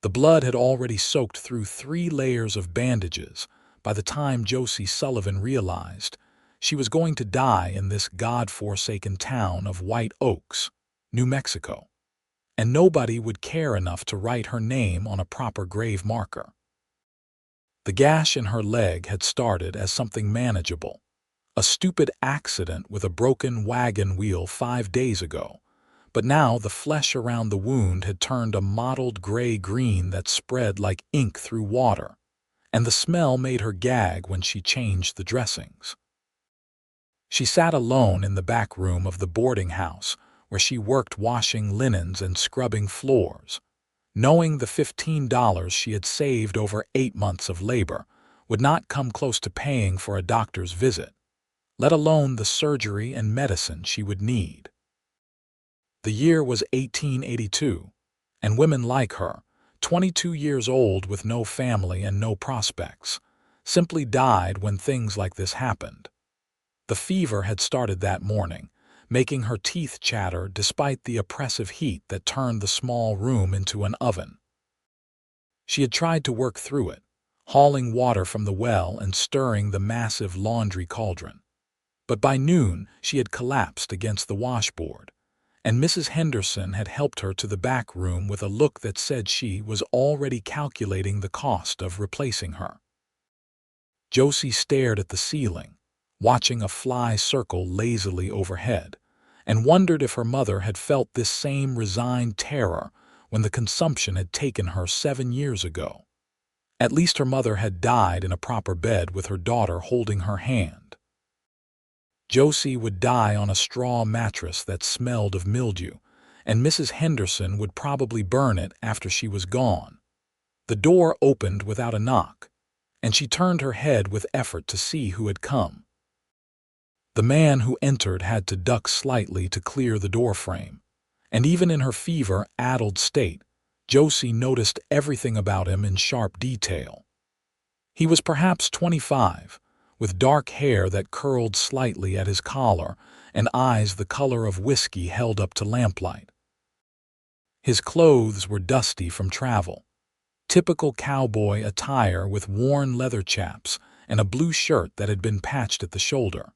The blood had already soaked through 3 layers of bandages by the time Josie Sullivan realized she was going to die in this God-forsaken town of White Oaks, New Mexico, and nobody would care enough to write her name on a proper grave marker. The gash in her leg had started as something manageable, a stupid accident with a broken wagon wheel 5 days ago, but now the flesh around the wound had turned a mottled gray-green that spread like ink through water, and the smell made her gag when she changed the dressings. She sat alone in the back room of the boarding house where she worked washing linens and scrubbing floors, knowing the $15 she had saved over 8 months of labor would not come close to paying for a doctor's visit, let alone the surgery and medicine she would need. The year was 1882, and women like her, 22 years old with no family and no prospects, simply died when things like this happened. The fever had started that morning, making her teeth chatter despite the oppressive heat that turned the small room into an oven. She had tried to work through it, hauling water from the well and stirring the massive laundry cauldron. But by noon she had collapsed against the washboard, and Mrs. Henderson had helped her to the back room with a look that said she was already calculating the cost of replacing her. Josie stared at the ceiling, watching a fly circle lazily overhead, and wondered if her mother had felt this same resigned terror when the consumption had taken her 7 years ago. At least her mother had died in a proper bed with her daughter holding her hand. Josie would die on a straw mattress that smelled of mildew, and Mrs. Henderson would probably burn it after she was gone. The door opened without a knock, and she turned her head with effort to see who had come. The man who entered had to duck slightly to clear the doorframe, and even in her fever-addled state, Josie noticed everything about him in sharp detail. He was perhaps 25, with dark hair that curled slightly at his collar and eyes the color of whiskey held up to lamplight. His clothes were dusty from travel, typical cowboy attire with worn leather chaps and a blue shirt that had been patched at the shoulder.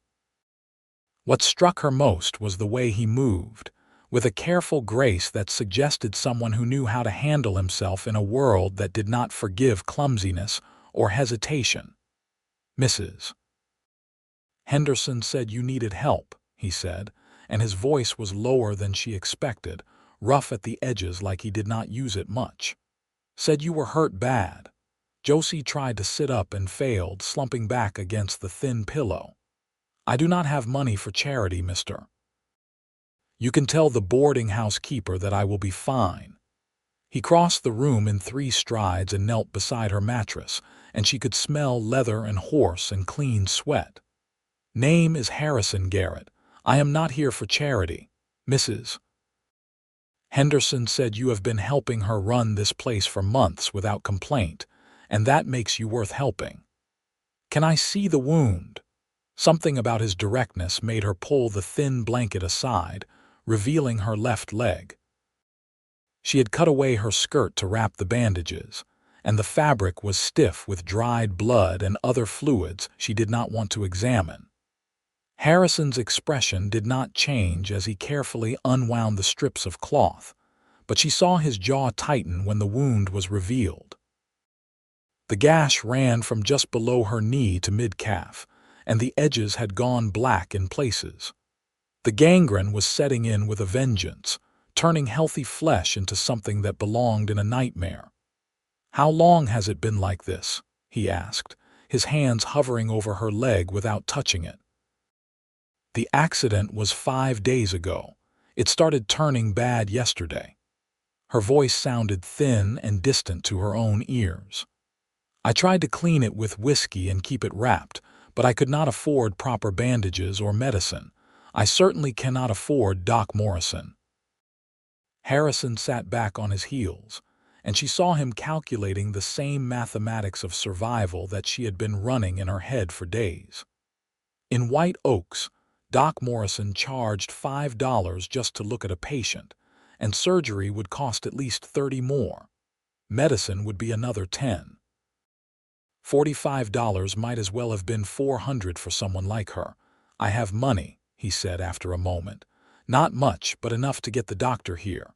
What struck her most was the way he moved, with a careful grace that suggested someone who knew how to handle himself in a world that did not forgive clumsiness or hesitation. "Mrs. Henderson said you needed help," he said, and his voice was lower than she expected, rough at the edges like he did not use it much. "Said you were hurt bad." Josie tried to sit up and failed, slumping back against the thin pillow. "I do not have money for charity, mister. You can tell the boarding house keeper that I will be fine." He crossed the room in 3 strides and knelt beside her mattress, and she could smell leather and horse and clean sweat. "Name is Harrison Garrett. I am not here for charity. Mrs. Henderson said you have been helping her run this place for months without complaint, and that makes you worth helping. Can I see the wound?" Something about his directness made her pull the thin blanket aside, revealing her left leg. She had cut away her skirt to wrap the bandages, and the fabric was stiff with dried blood and other fluids she did not want to examine. Harrison's expression did not change as he carefully unwound the strips of cloth, but she saw his jaw tighten when the wound was revealed. The gash ran from just below her knee to mid-calf, and the edges had gone black in places. The gangrene was setting in with a vengeance, turning healthy flesh into something that belonged in a nightmare. "How long has it been like this?" he asked, his hands hovering over her leg without touching it. "The accident was 5 days ago. It started turning bad yesterday." Her voice sounded thin and distant to her own ears. "I tried to clean it with whiskey and keep it wrapped, but I could not afford proper bandages or medicine. I certainly cannot afford Doc Morrison." Harrison sat back on his heels, and she saw him calculating the same mathematics of survival that she had been running in her head for days. In White Oaks, Doc Morrison charged $5 just to look at a patient, and surgery would cost at least $30 more. Medicine would be another 10. $45 might as well have been 400 for someone like her. I have money, he said after a moment. Not much, but enough to get the doctor here.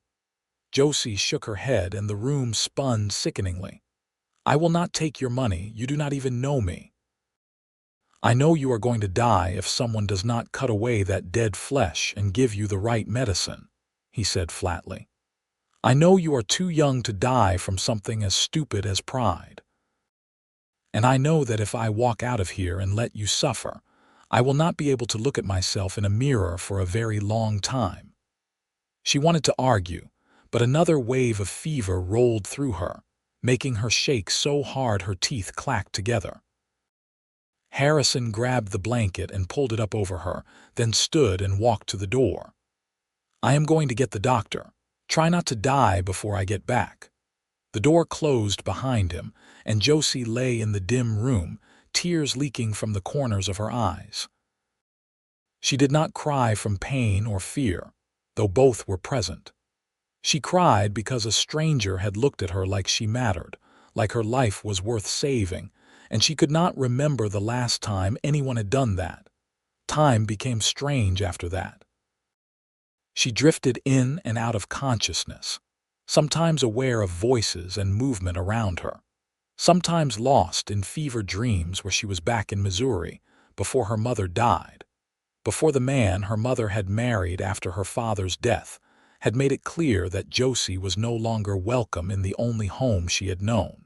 Josie shook her head and the room spun sickeningly. I will not take your money, you do not even know me. I know you are going to die if someone does not cut away that dead flesh and give you the right medicine, he said flatly. I know you are too young to die from something as stupid as pride. And I know that if I walk out of here and let you suffer, I will not be able to look at myself in a mirror for a very long time. She wanted to argue, but another wave of fever rolled through her, making her shake so hard her teeth clacked together. Harrison grabbed the blanket and pulled it up over her, then stood and walked to the door. I am going to get the doctor. Try not to die before I get back. The door closed behind him, and Josie lay in the dim room, tears leaking from the corners of her eyes. She did not cry from pain or fear, though both were present. She cried because a stranger had looked at her like she mattered, like her life was worth saving, and she could not remember the last time anyone had done that. Time became strange after that. She drifted in and out of consciousness, sometimes aware of voices and movement around her, sometimes lost in fever dreams where she was back in Missouri before her mother died, before the man her mother had married after her father's death had made it clear that Josie was no longer welcome in the only home she had known.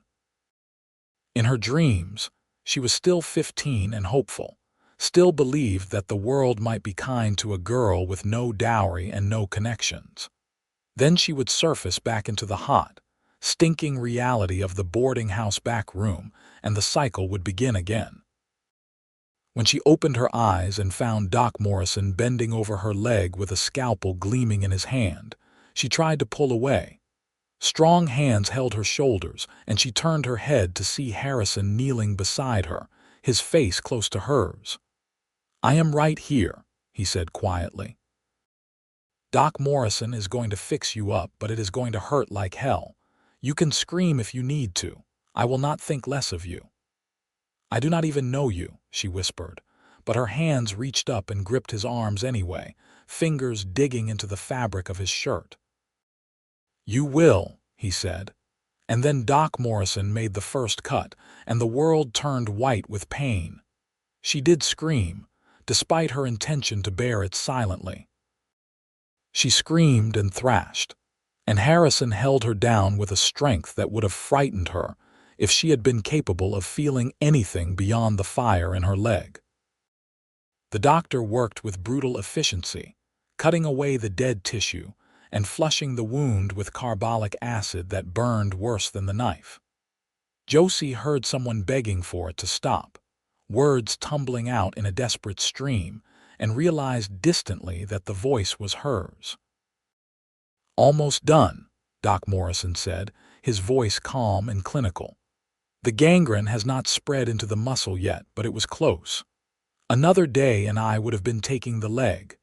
In her dreams, she was still 15 and hopeful, still believed that the world might be kind to a girl with no dowry and no connections. Then she would surface back into the hot, stinking reality of the boarding house back room, and the cycle would begin again. When she opened her eyes and found Doc Morrison bending over her leg with a scalpel gleaming in his hand, she tried to pull away. Strong hands held her shoulders, and she turned her head to see Harrison kneeling beside her, his face close to hers. I am right here, he said quietly. Doc Morrison is going to fix you up, but it is going to hurt like hell. You can scream if you need to. I will not think less of you. I do not even know you, she whispered, but her hands reached up and gripped his arms anyway, fingers digging into the fabric of his shirt. You will, he said. And then Doc Morrison made the first cut, and the world turned white with pain. She did scream, despite her intention to bear it silently. She screamed and thrashed, and Harrison held her down with a strength that would have frightened her if she had been capable of feeling anything beyond the fire in her leg. The doctor worked with brutal efficiency, cutting away the dead tissue and flushing the wound with carbolic acid that burned worse than the knife. Josie heard someone begging for it to stop, words tumbling out in a desperate stream, and realized distantly that the voice was hers. Almost done, Doc Morrison said, his voice calm and clinical. The gangrene has not spread into the muscle yet, but it was close. Another day and I would have been taking the leg.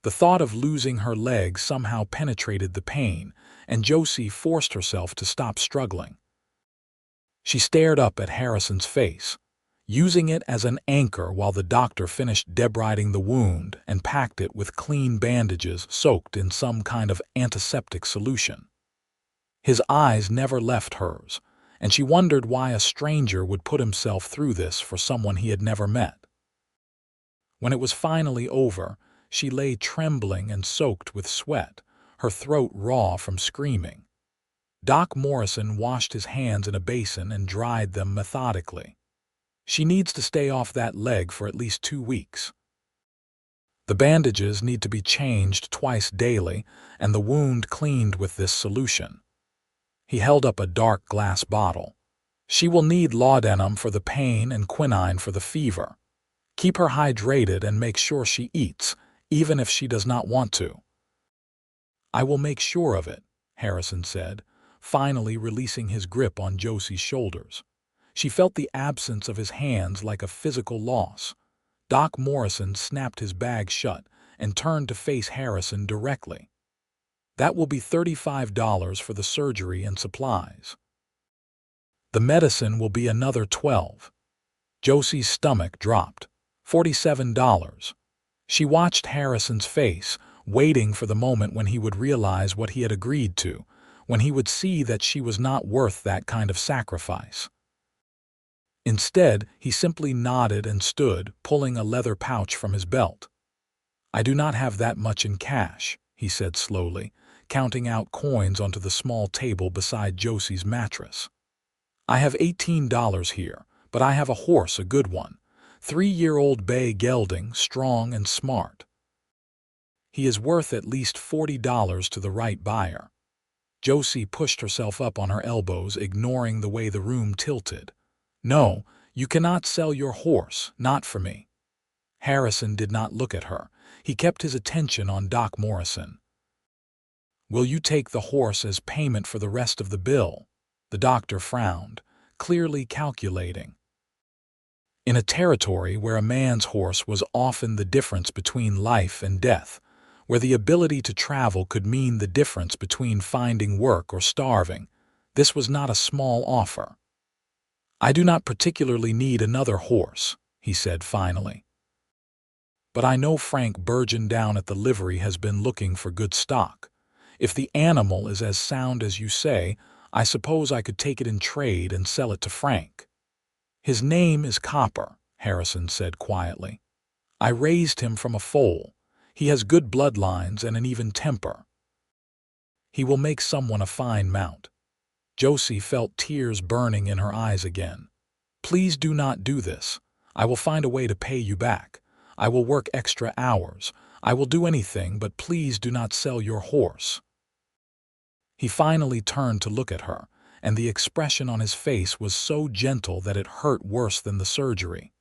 The thought of losing her leg somehow penetrated the pain, and Josie forced herself to stop struggling. She stared up at Harrison's face, using it as an anchor while the doctor finished debriding the wound and packed it with clean bandages soaked in some kind of antiseptic solution. His eyes never left hers, and she wondered why a stranger would put himself through this for someone he had never met. When it was finally over, she lay trembling and soaked with sweat, her throat raw from screaming. Doc Morrison washed his hands in a basin and dried them methodically. She needs to stay off that leg for at least 2 weeks. The bandages need to be changed twice daily and the wound cleaned with this solution. He held up a dark glass bottle. She will need laudanum for the pain and quinine for the fever. Keep her hydrated and make sure she eats, even if she does not want to. I will make sure of it, Harrison said, finally releasing his grip on Josie's shoulders. She felt the absence of his hands like a physical loss. Doc Morrison snapped his bag shut and turned to face Harrison directly. That will be $35 for the surgery and supplies. The medicine will be another 12. Josie's stomach dropped. $47. She watched Harrison's face, waiting for the moment when he would realize what he had agreed to, when he would see that she was not worth that kind of sacrifice. Instead, he simply nodded and stood, pulling a leather pouch from his belt. "I do not have that much in cash," he said slowly, counting out coins onto the small table beside Josie's mattress. "I have $18 here, but I have a horse, a good one. 3-year-old bay gelding, strong and smart. He is worth at least $40 to the right buyer." Josie pushed herself up on her elbows, ignoring the way the room tilted. "No, you cannot sell your horse, not for me." Harrison did not look at her. He kept his attention on Doc Morrison. "Will you take the horse as payment for the rest of the bill?" The doctor frowned, clearly calculating. In a territory where a man's horse was often the difference between life and death, where the ability to travel could mean the difference between finding work or starving, this was not a small offer. "I do not particularly need another horse," he said finally. "But I know Frank Burgeon down at the livery has been looking for good stock. If the animal is as sound as you say, I suppose I could take it in trade and sell it to Frank." "His name is Copper," Harrison said quietly. "I raised him from a foal. He has good bloodlines and an even temper. He will make someone a fine mount." Josie felt tears burning in her eyes again. "Please do not do this. I will find a way to pay you back. I will work extra hours. I will do anything, but please do not sell your horse." He finally turned to look at her, and the expression on his face was so gentle that it hurt worse than the surgery.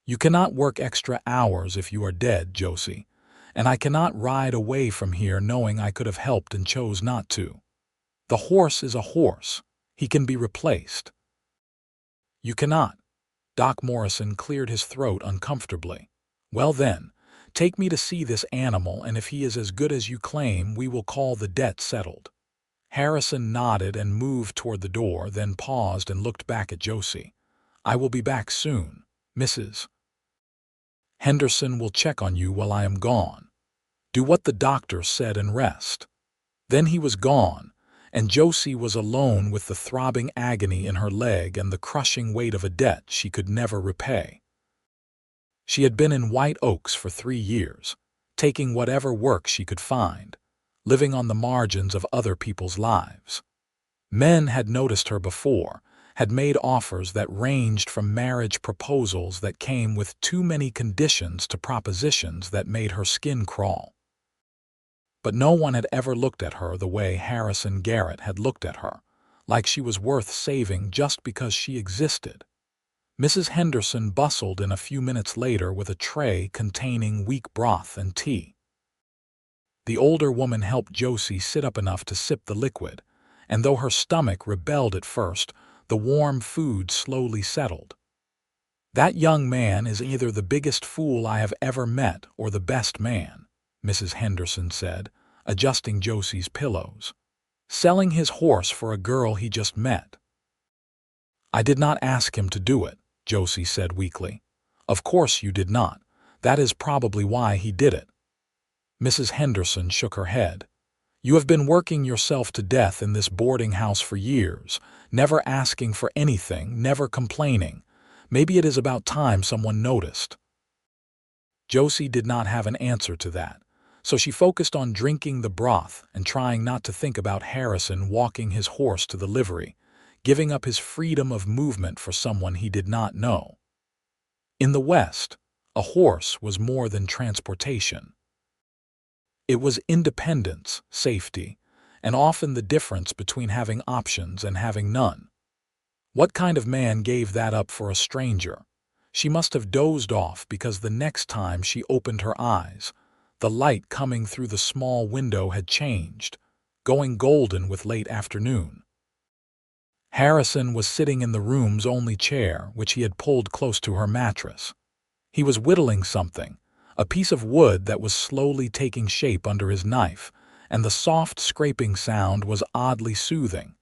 "You cannot work extra hours if you are dead, Josie, and I cannot ride away from here knowing I could have helped and chose not to. The horse is a horse. He can be replaced." "You cannot." Doc Morrison cleared his throat uncomfortably. "Well then, take me to see this animal, and if he is as good as you claim, we will call the debt settled." Harrison nodded and moved toward the door, then paused and looked back at Josie. "I will be back soon, Mrs. Henderson will check on you while I am gone. Do what the doctor said and rest." Then he was gone, and Josie was alone with the throbbing agony in her leg and the crushing weight of a debt she could never repay. She had been in White Oaks for 3 years, taking whatever work she could find, living on the margins of other people's lives. Men had noticed her before, had made offers that ranged from marriage proposals that came with too many conditions to propositions that made her skin crawl. But no one had ever looked at her the way Harrison Garrett had looked at her, like she was worth saving just because she existed. Mrs. Henderson bustled in a few minutes later with a tray containing weak broth and tea. The older woman helped Josie sit up enough to sip the liquid, and though her stomach rebelled at first, the warm food slowly settled. "That young man is either the biggest fool I have ever met or the best man," Mrs. Henderson said, adjusting Josie's pillows. "Selling his horse for a girl he just met." "I did not ask him to do it," Josie said weakly. "Of course you did not. That is probably why he did it." Mrs. Henderson shook her head. "You have been working yourself to death in this boarding house for years, never asking for anything, never complaining. Maybe it is about time someone noticed." Josie did not have an answer to that, so she focused on drinking the broth and trying not to think about Harrison walking his horse to the livery, giving up his freedom of movement for someone he did not know. In the West, a horse was more than transportation. It was independence, safety, and often the difference between having options and having none. What kind of man gave that up for a stranger? She must have dozed off because the next time she opened her eyes, the light coming through the small window had changed, going golden with late afternoon. Harrison was sitting in the room's only chair, which he had pulled close to her mattress. He was whittling something, a piece of wood that was slowly taking shape under his knife, and the soft scraping sound was oddly soothing.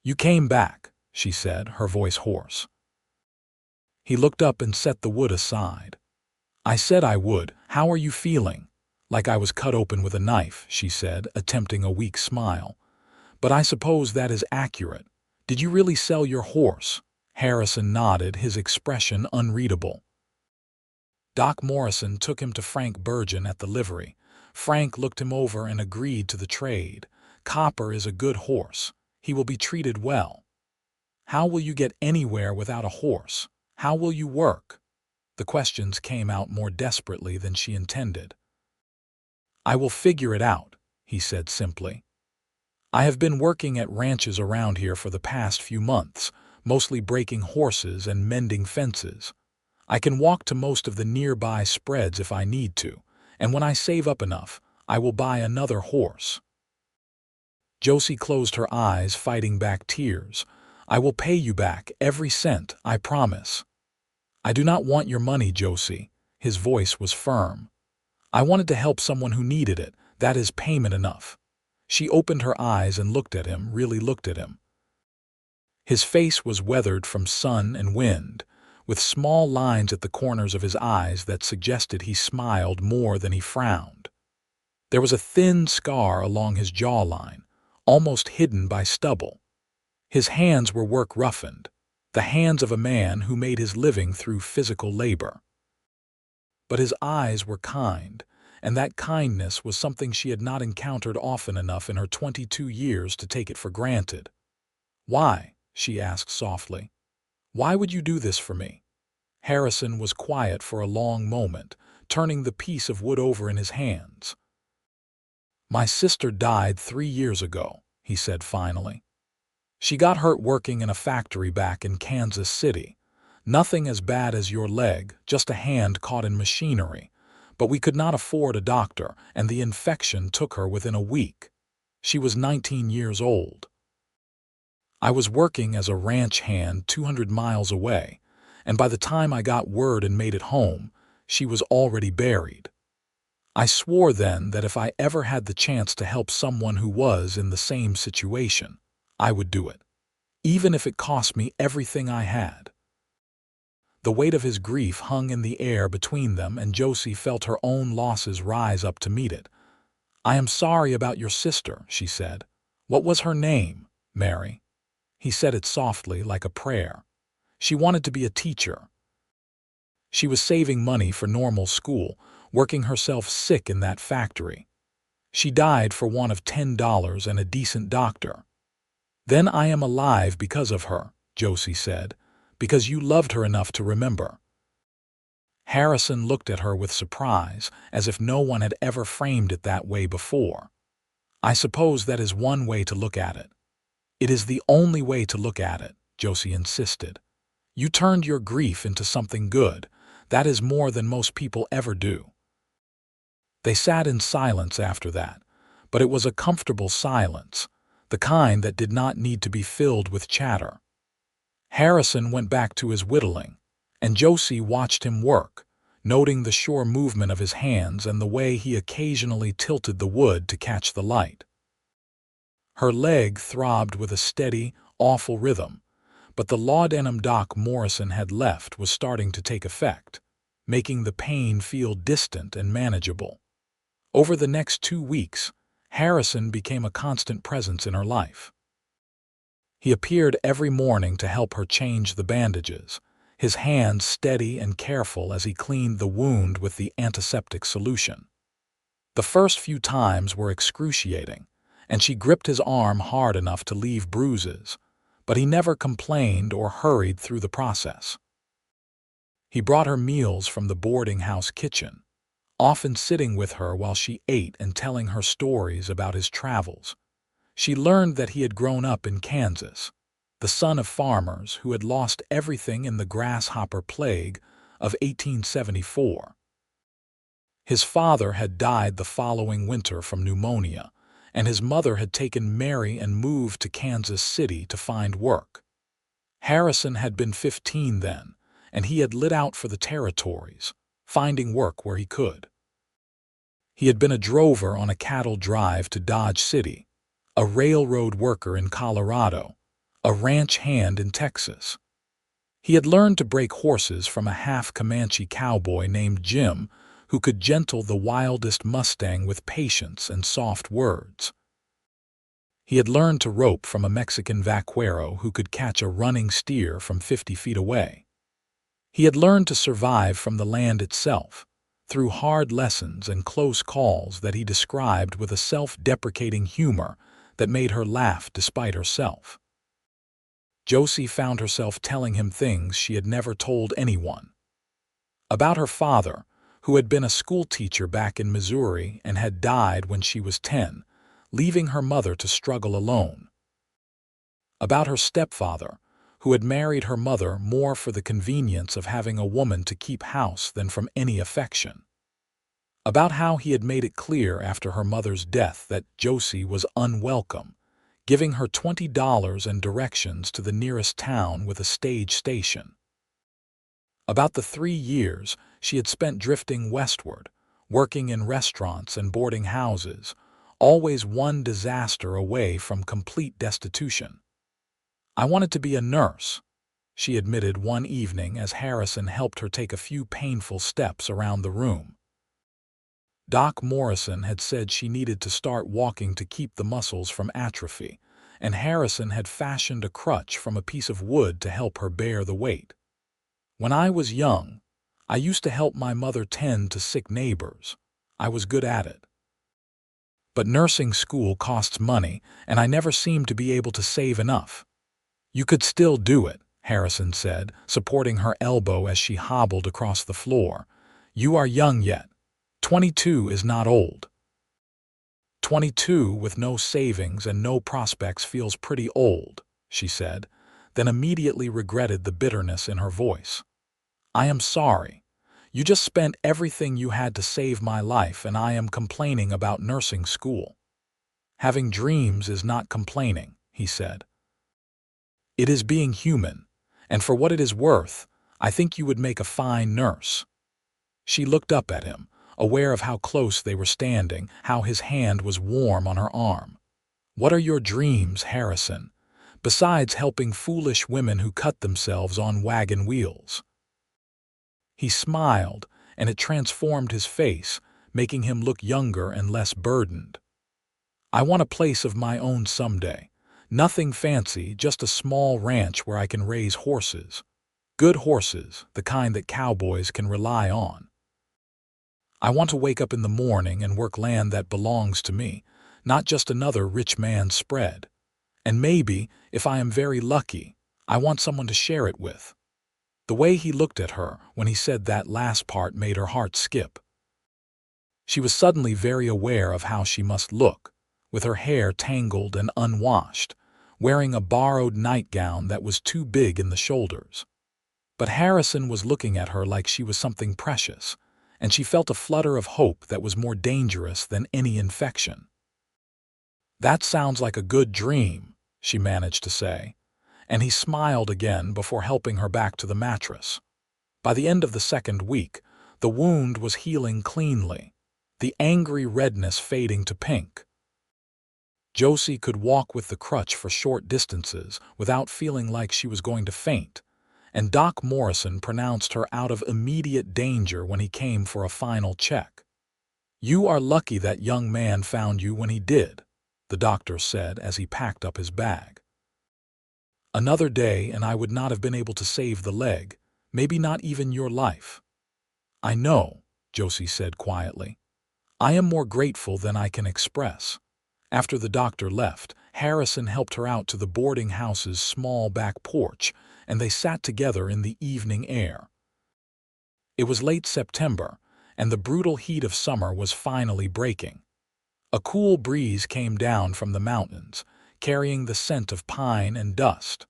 "You came back," she said, her voice hoarse. He looked up and set the wood aside. I said I would. How are you feeling? Like I was cut open with a knife, she said, attempting a weak smile. But I suppose that is accurate. Did you really sell your horse? Harrison nodded, his expression unreadable. Doc Morrison took him to Frank Burgeon at the livery. Frank looked him over and agreed to the trade. Copper is a good horse. He will be treated well. How will you get anywhere without a horse? How will you work? The questions came out more desperately than she intended. I will figure it out, he said simply. I have been working at ranches around here for the past few months, mostly breaking horses and mending fences. I can walk to most of the nearby spreads if I need to, and when I save up enough, I will buy another horse. Josie closed her eyes, fighting back tears. I will pay you back every cent, I promise. I do not want your money, Josie. His voice was firm. I wanted to help someone who needed it. That is payment enough. She opened her eyes and looked at him, really looked at him. His face was weathered from sun and wind, with small lines at the corners of his eyes that suggested he smiled more than he frowned. There was a thin scar along his jawline, almost hidden by stubble. His hands were work-roughened, the hands of a man who made his living through physical labor. But his eyes were kind, and that kindness was something she had not encountered often enough in her 22 years to take it for granted. Why? She asked softly. Why would you do this for me? Harrison was quiet for a long moment, turning the piece of wood over in his hands. My sister died 3 years ago, he said finally. She got hurt working in a factory back in Kansas City. Nothing as bad as your leg, just a hand caught in machinery. But we could not afford a doctor, and the infection took her within a week. She was 19 years old. I was working as a ranch hand 200 miles away, and by the time I got word and made it home, she was already buried. I swore then that if I ever had the chance to help someone who was in the same situation, I would do it, even if it cost me everything I had. The weight of his grief hung in the air between them, and Josie felt her own losses rise up to meet it. I am sorry about your sister, she said. What was her name? Mary. He said it softly, like a prayer. She wanted to be a teacher. She was saving money for normal school, working herself sick in that factory. She died for want of $10 and a decent doctor. Then I am alive because of her, Josie said, because you loved her enough to remember. Harrison looked at her with surprise, as if no one had ever framed it that way before. I suppose that is one way to look at it. It is the only way to look at it, Josie insisted. You turned your grief into something good. That is more than most people ever do. They sat in silence after that, but it was a comfortable silence, the kind that did not need to be filled with chatter. Harrison went back to his whittling, and Josie watched him work, noting the sure movement of his hands and the way he occasionally tilted the wood to catch the light. Her leg throbbed with a steady, awful rhythm, but the laudanum Doc Morrison had left was starting to take effect, making the pain feel distant and manageable. Over the next 2 weeks, Harrison became a constant presence in her life. He appeared every morning to help her change the bandages, his hands steady and careful as he cleaned the wound with the antiseptic solution. The first few times were excruciating, and she gripped his arm hard enough to leave bruises, but he never complained or hurried through the process. He brought her meals from the boarding house kitchen, often sitting with her while she ate and telling her stories about his travels. She learned that he had grown up in Kansas, the son of farmers who had lost everything in the grasshopper plague of 1874. His father had died the following winter from pneumonia, and his mother had taken Mary and moved to Kansas City to find work. Harrison had been 15 then, and he had lit out for the territories, finding work where he could. He had been a drover on a cattle drive to Dodge City, a railroad worker in Colorado, a ranch hand in Texas. He had learned to break horses from a half-Comanche cowboy named Jim, who could gentle the wildest Mustang with patience and soft words. He had learned to rope from a Mexican vaquero who could catch a running steer from 50 feet away. He had learned to survive from the land itself, through hard lessons and close calls that he described with a self-deprecating humor that made her laugh despite herself. Josie found herself telling him things she had never told anyone. About her father, who had been a schoolteacher back in Missouri and had died when she was 10, leaving her mother to struggle alone. About her stepfather, who had married her mother more for the convenience of having a woman to keep house than from any affection. About how he had made it clear after her mother's death that Josie was unwelcome, giving her $20 and directions to the nearest town with a stage station. About the 3 years she had spent drifting westward, working in restaurants and boarding houses, always one disaster away from complete destitution. "I wanted to be a nurse," she admitted one evening as Harrison helped her take a few painful steps around the room. Doc Morrison had said she needed to start walking to keep the muscles from atrophy, and Harrison had fashioned a crutch from a piece of wood to help her bear the weight. "When I was young, I used to help my mother tend to sick neighbors. I was good at it. But nursing school costs money, and I never seemed to be able to save enough." "You could still do it," Harrison said, supporting her elbow as she hobbled across the floor. "You are young yet. 22 is not old." 22 with no savings and no prospects feels pretty old, she said, then immediately regretted the bitterness in her voice. "I am sorry. You just spent everything you had to save my life, and I am complaining about nursing school." "Having dreams is not complaining," he said. "It is being human, and for what it is worth, I think you would make a fine nurse." She looked up at him, aware of how close they were standing, how his hand was warm on her arm. "What are your dreams, Harrison, besides helping foolish women who cut themselves on wagon wheels?" He smiled, and it transformed his face, making him look younger and less burdened. "I want a place of my own someday. Nothing fancy, just a small ranch where I can raise horses. Good horses, the kind that cowboys can rely on. I want to wake up in the morning and work land that belongs to me, not just another rich man's spread. And maybe, if I am very lucky, I want someone to share it with." The way he looked at her when he said that last part made her heart skip. She was suddenly very aware of how she must look, with her hair tangled and unwashed, wearing a borrowed nightgown that was too big in the shoulders. But Harrison was looking at her like she was something precious, and she felt a flutter of hope that was more dangerous than any infection. "That sounds like a good dream," she managed to say, and he smiled again before helping her back to the mattress. By the end of the 2nd week, the wound was healing cleanly, the angry redness fading to pink. Josie could walk with the crutch for short distances without feeling like she was going to faint, and Doc Morrison pronounced her out of immediate danger when he came for a final check. "You are lucky that young man found you when he did," the doctor said as he packed up his bag. "Another day and I would not have been able to save the leg, maybe not even your life." "I know," Josie said quietly. "I am more grateful than I can express." After the doctor left, Harrison helped her out to the boarding house's small back porch, and they sat together in the evening air. It was late September, and the brutal heat of summer was finally breaking. A cool breeze came down from the mountains, carrying the scent of pine and dust.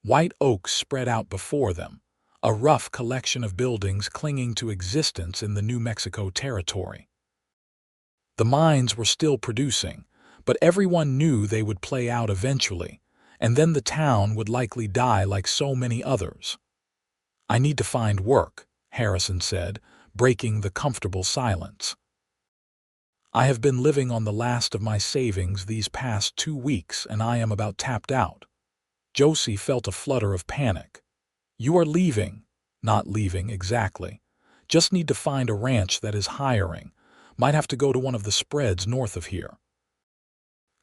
White oaks spread out before them, a rough collection of buildings clinging to existence in the New Mexico territory. The mines were still producing, but everyone knew they would play out eventually, and then the town would likely die like so many others. "I need to find work," Harrison said, breaking the comfortable silence. "I have been living on the last of my savings these past 2 weeks, and I am about tapped out." Josie felt a flutter of panic. "You are leaving." "Not leaving exactly. Just need to find a ranch that is hiring. Might have to go to one of the spreads north of here.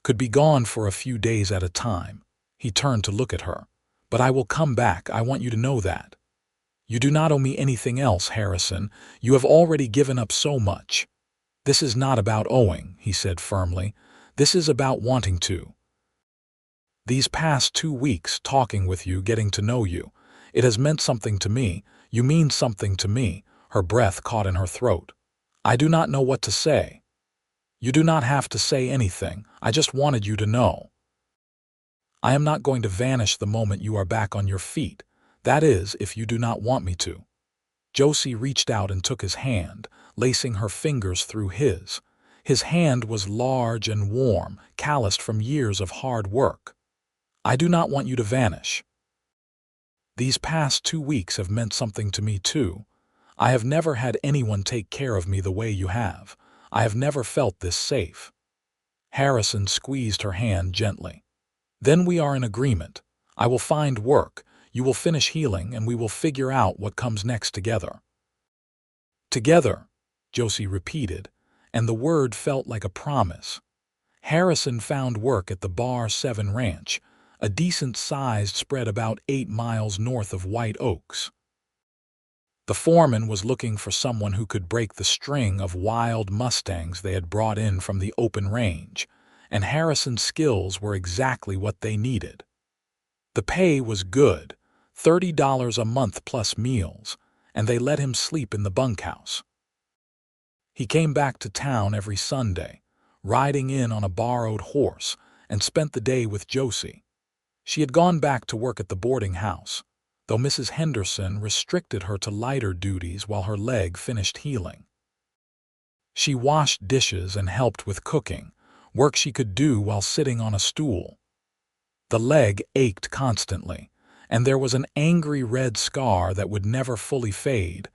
Could be gone for a few days at a time." He turned to look at her. "But I will come back, I want you to know that." "You do not owe me anything else, Harrison. You have already given up so much." "This is not about owing," he said firmly. "This is about wanting to. These past 2 weeks talking with you, getting to know you, it has meant something to me. You mean something to me." Her breath caught in her throat. "I do not know what to say." "You do not have to say anything. I just wanted you to know. I am not going to vanish the moment you are back on your feet. That is, if you do not want me to." Josie reached out and took his hand, lacing her fingers through his. His hand was large and warm, calloused from years of hard work. "I do not want you to vanish. These past 2 weeks have meant something to me too. I have never had anyone take care of me the way you have. I have never felt this safe." Harrison squeezed her hand gently. "Then we are in agreement. I will find work, you will finish healing, and we will figure out what comes next together." "Together," Josie repeated, and the word felt like a promise. Harrison found work at the Bar 7 Ranch, a decent-sized spread about 8 miles north of White Oaks. The foreman was looking for someone who could break the string of wild Mustangs they had brought in from the open range, and Harrison's skills were exactly what they needed. The pay was good, $30 a month plus meals, and they let him sleep in the bunkhouse. He came back to town every Sunday, riding in on a borrowed horse, and spent the day with Josie. She had gone back to work at the boarding house, though Mrs. Henderson restricted her to lighter duties while her leg finished healing. She washed dishes and helped with cooking, work she could do while sitting on a stool. The leg ached constantly, and there was an angry red scar that would never fully fade,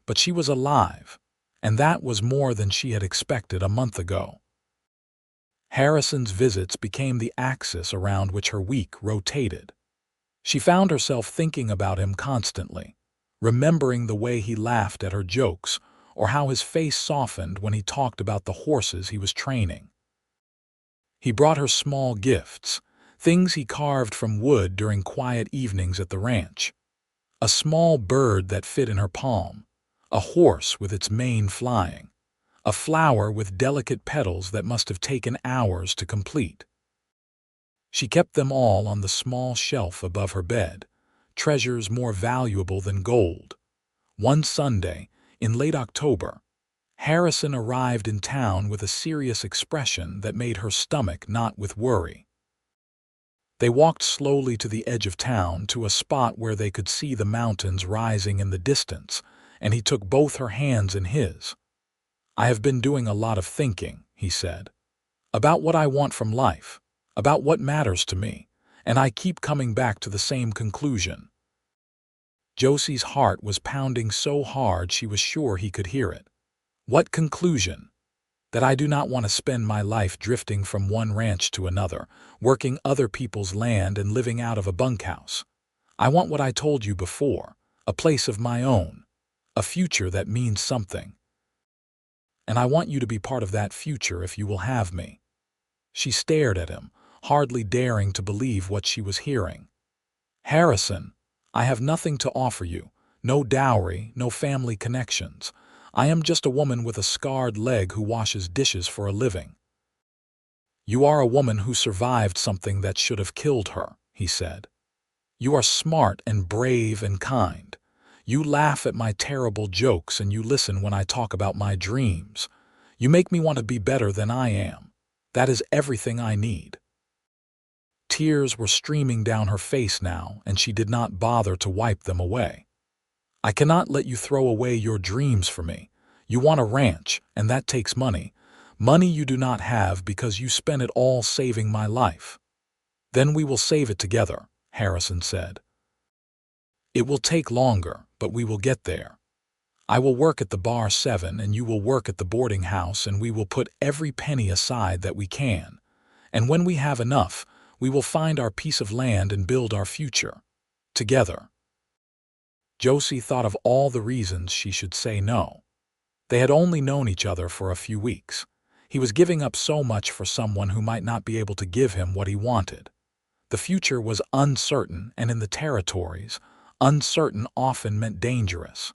but she was alive, and that was more than she had expected a month ago. Harrison's visits became the axis around which her week rotated. She found herself thinking about him constantly, remembering the way he laughed at her jokes or how his face softened when he talked about the horses he was training. He brought her small gifts, things he carved from wood during quiet evenings at the ranch. A small bird that fit in her palm, a horse with its mane flying, a flower with delicate petals that must have taken hours to complete. She kept them all on the small shelf above her bed, treasures more valuable than gold. One Sunday, in late October, Harrison arrived in town with a serious expression that made her stomach knot with worry. They walked slowly to the edge of town to a spot where they could see the mountains rising in the distance, and he took both her hands in his. "I have been doing a lot of thinking," he said, "about what I want from life, about what matters to me, and I keep coming back to the same conclusion." Josie's heart was pounding so hard she was sure he could hear it. "What conclusion?" "That I do not want to spend my life drifting from one ranch to another, working other people's land and living out of a bunkhouse. I want what I told you before, a place of my own, a future that means something. And I want you to be part of that future if you will have me." She stared at him, hardly daring to believe what she was hearing. "Harrison, I have nothing to offer you, no dowry, no family connections. I am just a woman with a scarred leg who washes dishes for a living." "You are a woman who survived something that should have killed her," he said. "You are smart and brave and kind. You laugh at my terrible jokes and you listen when I talk about my dreams. You make me want to be better than I am. That is everything I need." Tears were streaming down her face now, and she did not bother to wipe them away. "I cannot let you throw away your dreams for me. You want a ranch, and that takes money. Money you do not have because you spent it all saving my life." "Then we will save it together," Harrison said. "It will take longer, but we will get there. I will work at the Bar 7 and you will work at the boarding house, and we will put every penny aside that we can. And when we have enough, We will find our piece of land and build our future. Together. Josie thought of all the reasons she should say no. They had only known each other for a few weeks. He was giving up so much for someone who might not be able to give him what he wanted. The future was uncertain, and in the territories, uncertain often meant dangerous.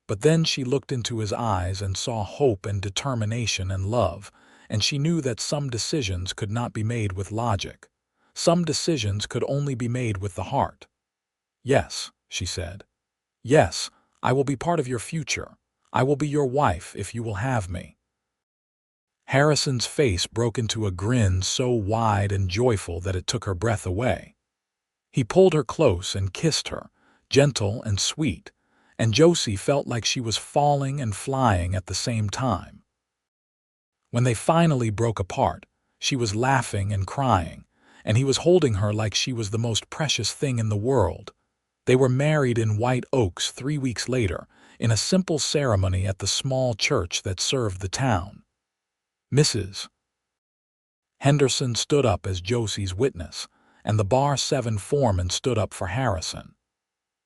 But then she looked into his eyes and saw hope and determination and love, and she knew that some decisions could not be made with logic. Some decisions could only be made with the heart. "Yes," she said. "Yes, I will be part of your future. I will be your wife if you will have me." Harrison's face broke into a grin so wide and joyful that it took her breath away. He pulled her close and kissed her, gentle and sweet, and Josie felt like she was falling and flying at the same time. When they finally broke apart, she was laughing and crying, and he was holding her like she was the most precious thing in the world. They were married in White Oaks 3 weeks later, in a simple ceremony at the small church that served the town. Mrs. Henderson stood up as Josie's witness, and the Bar 7 foreman stood up for Harrison.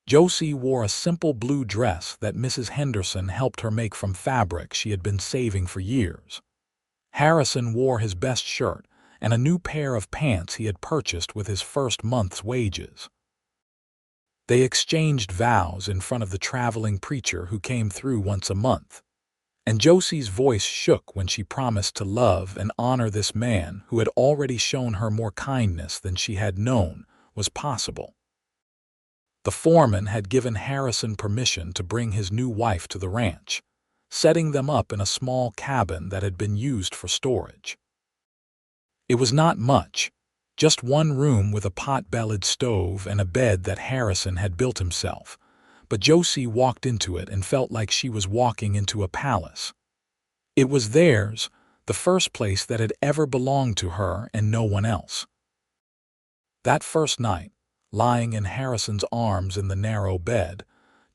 Josie wore a simple blue dress that Mrs. Henderson helped her make from fabric she had been saving for years. Harrison wore his best shirt and a new pair of pants he had purchased with his first month's wages. They exchanged vows in front of the traveling preacher who came through once a month. And Josie's voice shook when she promised to love and honor this man who had already shown her more kindness than she had known was possible. The foreman had given Harrison permission to bring his new wife to the ranch, setting them up in a small cabin that had been used for storage. It was not much, just one room with a pot-bellied stove and a bed that Harrison had built himself, but Josie walked into it and felt like she was walking into a palace. It was theirs, the first place that had ever belonged to her and no one else. That first night, lying in Harrison's arms in the narrow bed,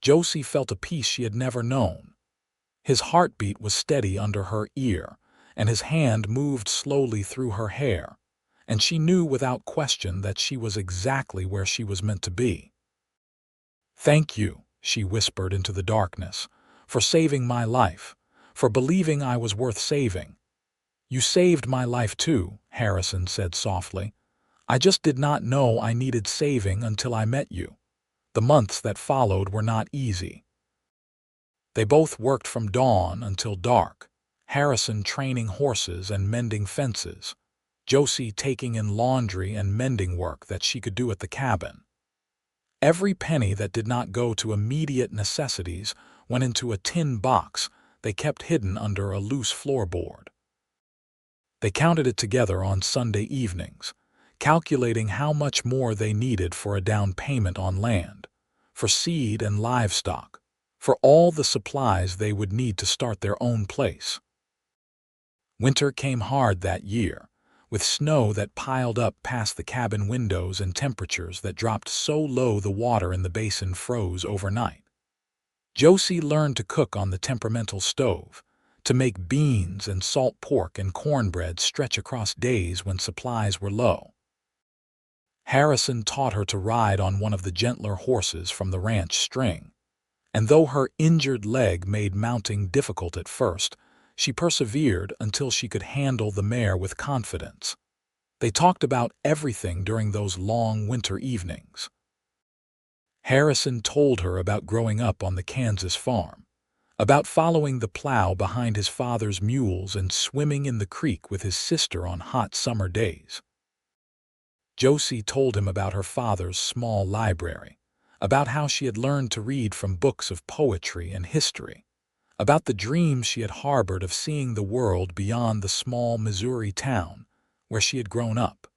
Josie felt a peace she had never known. His heartbeat was steady under her ear, and his hand moved slowly through her hair, and she knew without question that she was exactly where she was meant to be. "Thank you," she whispered into the darkness, "for saving my life, for believing I was worth saving." "You saved my life too," Harrison said softly. "I just did not know I needed saving until I met you. The months that followed were not easy." They both worked from dawn until dark, Harrison training horses and mending fences, Josie taking in laundry and mending work that she could do at the cabin. Every penny that did not go to immediate necessities went into a tin box they kept hidden under a loose floorboard. They counted it together on Sunday evenings, calculating how much more they needed for a down payment on land, for seed and livestock, for all the supplies they would need to start their own place. Winter came hard that year, with snow that piled up past the cabin windows and temperatures that dropped so low the water in the basin froze overnight. Josie learned to cook on the temperamental stove, to make beans and salt pork and cornbread stretch across days when supplies were low. Harrison taught her to ride on one of the gentler horses from the ranch string, and though her injured leg made mounting difficult at first, she persevered until she could handle the mare with confidence. They talked about everything during those long winter evenings. Harrison told her about growing up on the Kansas farm, about following the plow behind his father's mules and swimming in the creek with his sister on hot summer days. Josie told him about her father's small library, about how she had learned to read from books of poetry and history, about the dreams she had harbored of seeing the world beyond the small Missouri town where she had grown up.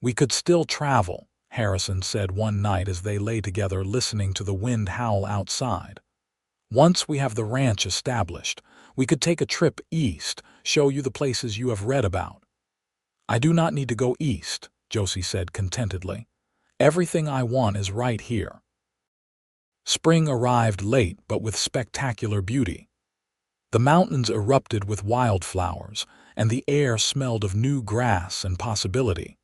"We could still travel," Harrison said one night as they lay together listening to the wind howl outside. "Once we have the ranch established, we could take a trip east, show you the places you have read about." "I do not need to go east," Josie said contentedly. "Everything I want is right here." Spring arrived late but with spectacular beauty. The mountains erupted with wildflowers, and the air smelled of new grass and possibility.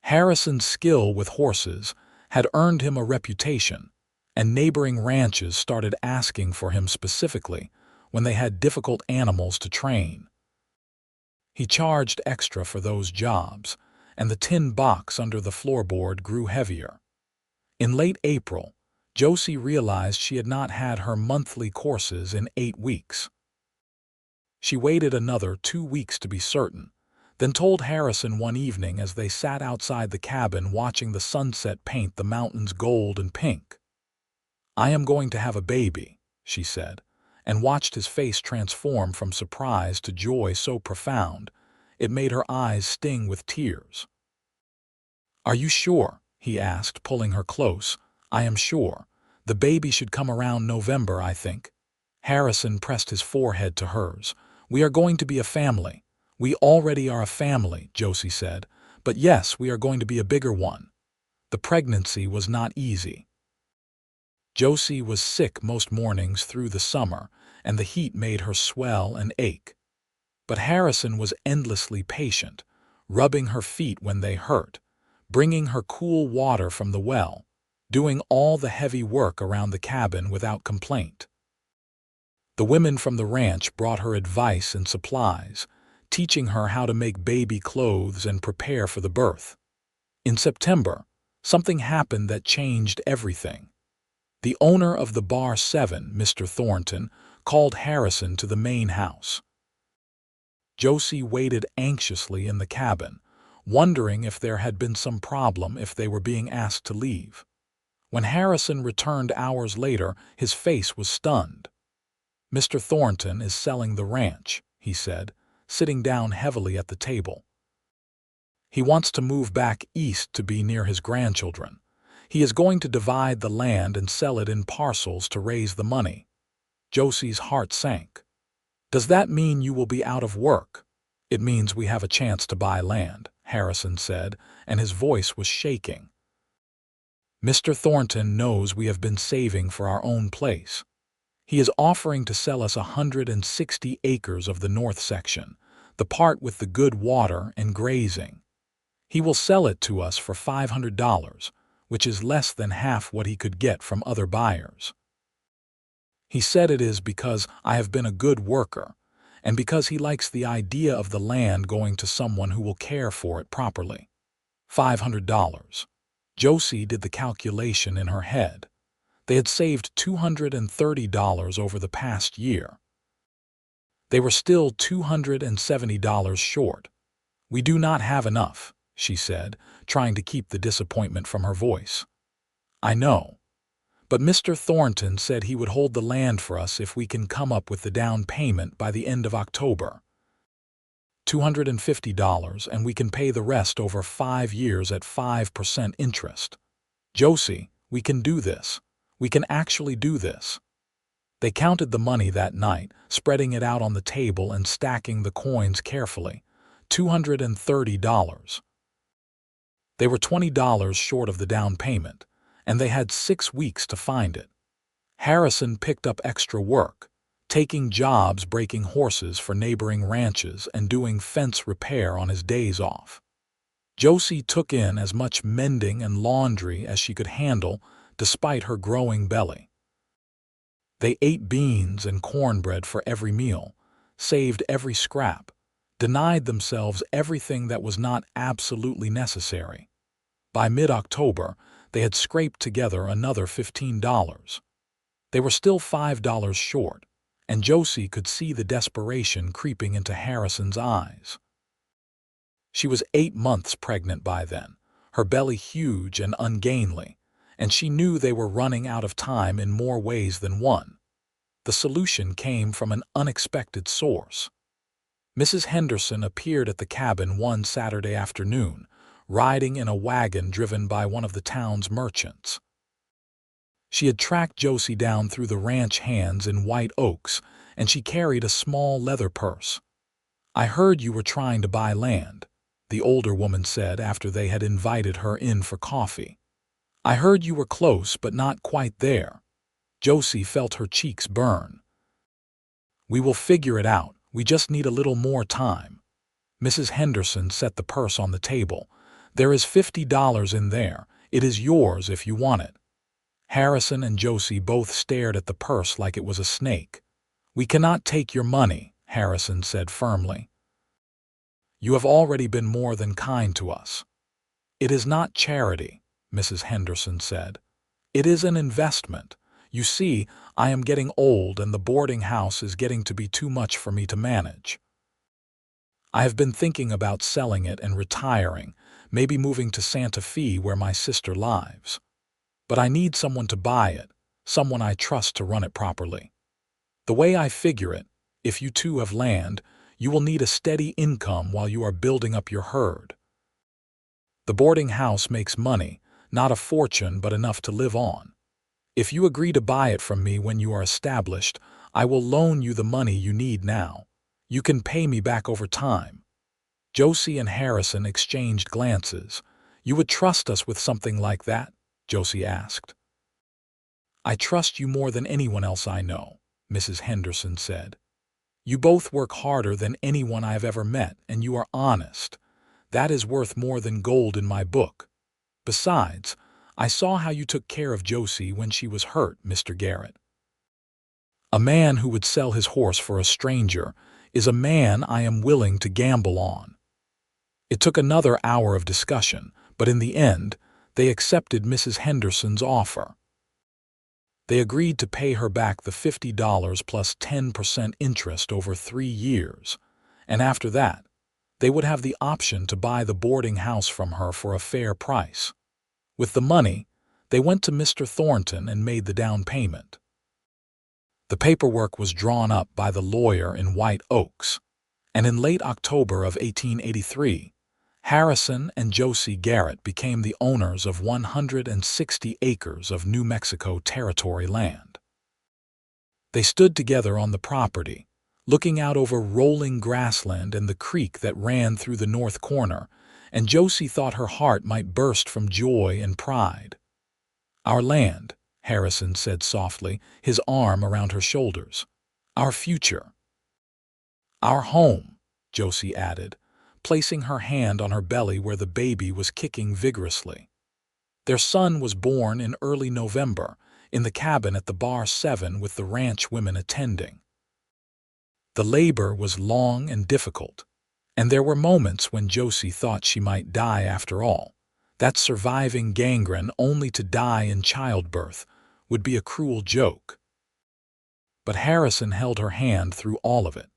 Harrison's skill with horses had earned him a reputation, and neighboring ranches started asking for him specifically when they had difficult animals to train. He charged extra for those jobs, and the tin box under the floorboard grew heavier. In late April, Josie realized she had not had her monthly courses in 8 weeks. She waited another 2 weeks to be certain, then told Harrison one evening as they sat outside the cabin watching the sunset paint the mountains gold and pink. "I am going to have a baby," she said, and watched his face transform from surprise to joy so profound it made her eyes sting with tears. "Are you sure?" he asked, pulling her close. "I am sure. The baby should come around November, I think." Harrison pressed his forehead to hers. "We are going to be a family." "We already are a family," Josie said, "but yes, we are going to be a bigger one." The pregnancy was not easy. Josie was sick most mornings through the summer, and the heat made her swell and ache. But Harrison was endlessly patient, rubbing her feet when they hurt, bringing her cool water from the well, doing all the heavy work around the cabin without complaint. The women from the ranch brought her advice and supplies, teaching her how to make baby clothes and prepare for the birth. In September, something happened that changed everything. The owner of the Bar 7, Mr. Thornton, called Harrison to the main house. Josie waited anxiously in the cabin, wondering if there had been some problem if they were being asked to leave. When Harrison returned hours later, his face was stunned. "Mr. Thornton is selling the ranch," he said, sitting down heavily at the table. "He wants to move back east to be near his grandchildren. He is going to divide the land and sell it in parcels to raise the money." Josie's heart sank. "Does that mean you will be out of work?" "It means we have a chance to buy land," Harrison said, and his voice was shaking. "Mr. Thornton knows we have been saving for our own place. He is offering to sell us 160 acres of the north section, the part with the good water and grazing. He will sell it to us for $500, which is less than half what he could get from other buyers. He said it is because I have been a good worker, and because he likes the idea of the land going to someone who will care for it properly." $500. Josie did the calculation in her head. They had saved $230 over the past year. They were still $270 short. "We do not have enough," she said, trying to keep the disappointment from her voice. "I know. But Mr. Thornton said he would hold the land for us if we can come up with the down payment by the end of October. $250, and we can pay the rest over 5 years at 5% interest. Josie, we can do this. We can actually do this." They counted the money that night, spreading it out on the table and stacking the coins carefully. $230. They were $20 short of the down payment, and they had 6 weeks to find it. Harrison picked up extra work, taking jobs breaking horses for neighboring ranches and doing fence repair on his days off. Josie took in as much mending and laundry as she could handle despite her growing belly. They ate beans and cornbread for every meal, saved every scrap, denied themselves everything that was not absolutely necessary. By mid-October, they had scraped together another $15. They were still $5 short, and Josie could see the desperation creeping into Harrison's eyes. She was 8 months pregnant by then, her belly huge and ungainly, and she knew they were running out of time in more ways than one. The solution came from an unexpected source. Mrs. Henderson appeared at the cabin one Saturday afternoon, riding in a wagon driven by one of the town's merchants. She had tracked Josie down through the ranch hands in White Oaks, and she carried a small leather purse. "I heard you were trying to buy land," the older woman said after they had invited her in for coffee. "I heard you were close but not quite there." Josie felt her cheeks burn. "We will figure it out. We just need a little more time." Mrs. Henderson set the purse on the table. "There is $50 in there. It is yours if you want it." Harrison and Josie both stared at the purse like it was a snake. "We cannot take your money," Harrison said firmly. "You have already been more than kind to us." "It is not charity," Mrs. Henderson said. "It is an investment. You see, I am getting old and the boarding house is getting to be too much for me to manage. I have been thinking about selling it and retiring, maybe moving to Santa Fe where my sister lives. But I need someone to buy it, someone I trust to run it properly. The way I figure it, if you two have land, you will need a steady income while you are building up your herd. The boarding house makes money, not a fortune but enough to live on. If you agree to buy it from me when you are established, I will loan you the money you need now. You can pay me back over time." Josie and Harrison exchanged glances. "You would trust us with something like that?" Josie asked. "I trust you more than anyone else I know," Mrs. Henderson said. "You both work harder than anyone I have ever met, and you are honest. That is worth more than gold in my book. Besides, I saw how you took care of Josie when she was hurt, Mr. Garrett. A man who would sell his horse for a stranger is a man I am willing to gamble on." It took another hour of discussion, but in the end, they accepted Mrs. Henderson's offer. They agreed to pay her back the $50 plus 10% interest over 3 years, and after that, they would have the option to buy the boarding house from her for a fair price. With the money, they went to Mr. Thornton and made the down payment. The paperwork was drawn up by the lawyer in White Oaks, and in late October of 1883, Harrison and Josie Garrett became the owners of 160 acres of New Mexico Territory land. They stood together on the property, looking out over rolling grassland and the creek that ran through the north corner, and Josie thought her heart might burst from joy and pride. "Our land," Harrison said softly, his arm around her shoulders. "Our future." "Our home," Josie added, placing her hand on her belly where the baby was kicking vigorously. Their son was born in early November, in the cabin at the Bar 7 with the ranch women attending. The labor was long and difficult, and there were moments when Josie thought she might die after all. That surviving gangrene only to die in childbirth would be a cruel joke. But Harrison held her hand through all of it,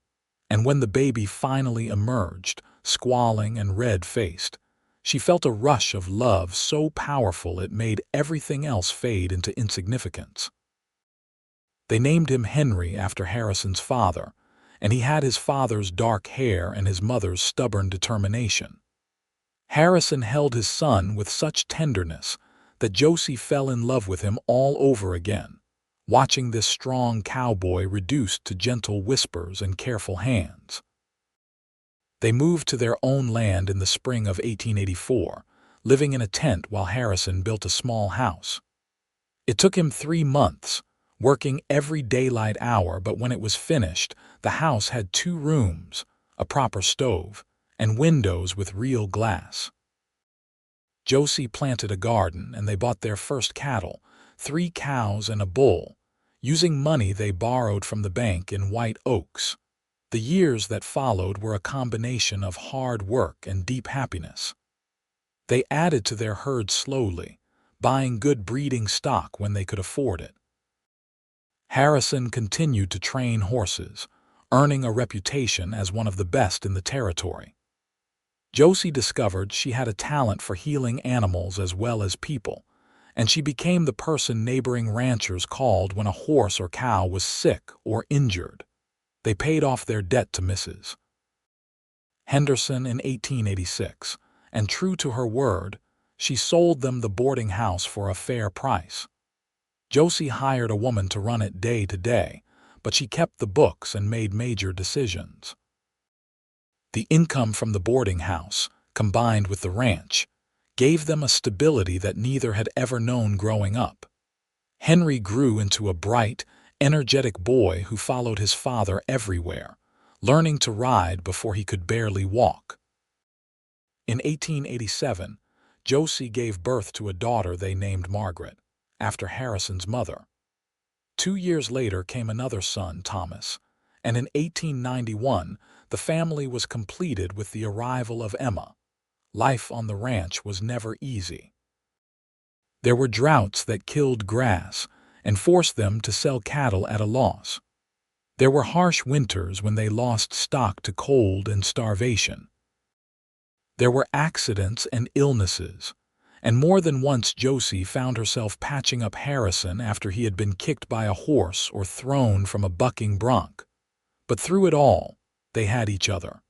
and when the baby finally emerged, squalling and red-faced, she felt a rush of love so powerful it made everything else fade into insignificance. They named him Henry after Harrison's father, and he had his father's dark hair and his mother's stubborn determination. Harrison held his son with such tenderness that Josie fell in love with him all over again, watching this strong cowboy reduced to gentle whispers and careful hands. They moved to their own land in the spring of 1884, living in a tent while Harrison built a small house. It took him 3 months, working every daylight hour, but when it was finished, the house had 2 rooms, a proper stove, and windows with real glass. Josie planted a garden, and they bought their first cattle, 3 cows and a bull, using money they borrowed from the bank in White Oaks. The years that followed were a combination of hard work and deep happiness. They added to their herd slowly, buying good breeding stock when they could afford it. Harrison continued to train horses, earning a reputation as one of the best in the territory. Josie discovered she had a talent for healing animals as well as people, and she became the person neighboring ranchers called when a horse or cow was sick or injured. They paid off their debt to Mrs. Henderson in 1886, and true to her word, she sold them the boarding house for a fair price. Josie hired a woman to run it day to day, but she kept the books and made major decisions. The income from the boarding house, combined with the ranch, gave them a stability that neither had ever known growing up. Henry grew into a bright, energetic boy who followed his father everywhere, learning to ride before he could barely walk. In 1887, Josie gave birth to a daughter they named Margaret, after Harrison's mother. 2 years later came another son, Thomas, and in 1891 the family was completed with the arrival of Emma. Life on the ranch was never easy. There were droughts that killed grass and forced them to sell cattle at a loss. There were harsh winters when they lost stock to cold and starvation. There were accidents and illnesses, and more than once Josie found herself patching up Harrison after he had been kicked by a horse or thrown from a bucking bronc. But through it all, they had each other.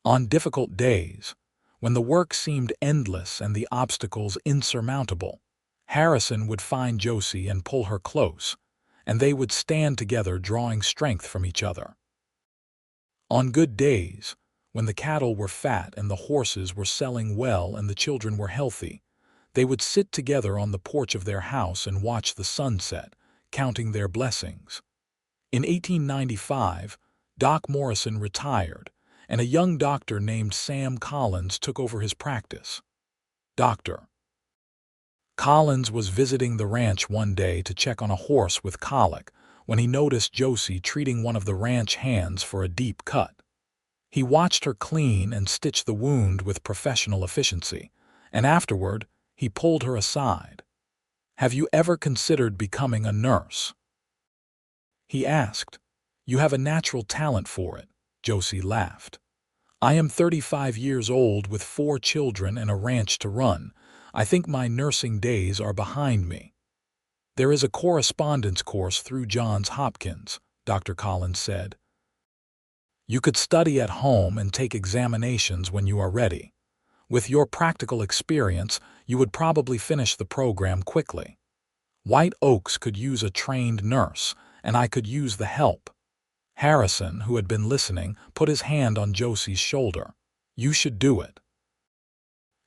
On difficult days, when the work seemed endless and the obstacles insurmountable, Harrison would find Josie and pull her close, and they would stand together drawing strength from each other. On good days, when the cattle were fat and the horses were selling well and the children were healthy, they would sit together on the porch of their house and watch the sunset, counting their blessings. In 1895, Doc Morrison retired, and a young doctor named Sam Collins took over his practice. Dr. Collins was visiting the ranch one day to check on a horse with colic when he noticed Josie treating one of the ranch hands for a deep cut. He watched her clean and stitch the wound with professional efficiency, and afterward, he pulled her aside. "Have you ever considered becoming a nurse?" he asked. "You have a natural talent for it," Josie laughed. "I am 35 years old with 4 children and a ranch to run. I think my nursing days are behind me." "There is a correspondence course through Johns Hopkins," Dr. Collins said. "You could study at home and take examinations when you are ready. With your practical experience, you would probably finish the program quickly. White Oaks could use a trained nurse, and I could use the help." Harrison, who had been listening, put his hand on Josie's shoulder. "You should do it.